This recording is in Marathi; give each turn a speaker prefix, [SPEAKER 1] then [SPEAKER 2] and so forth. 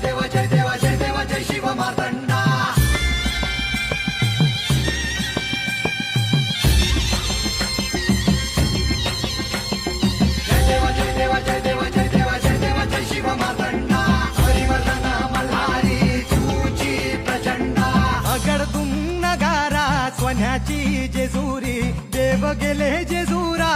[SPEAKER 1] देव जय देव जय देव जय शिव मार्तंडा जय देव जय देव जय देव जय देव जय देव जय शिव मार्तंडा हरिवर्धन मल्हारी चूची प्रचंडा
[SPEAKER 2] अगडतून नगारा सोन्याची जेजुरी देव गेले जेजुरा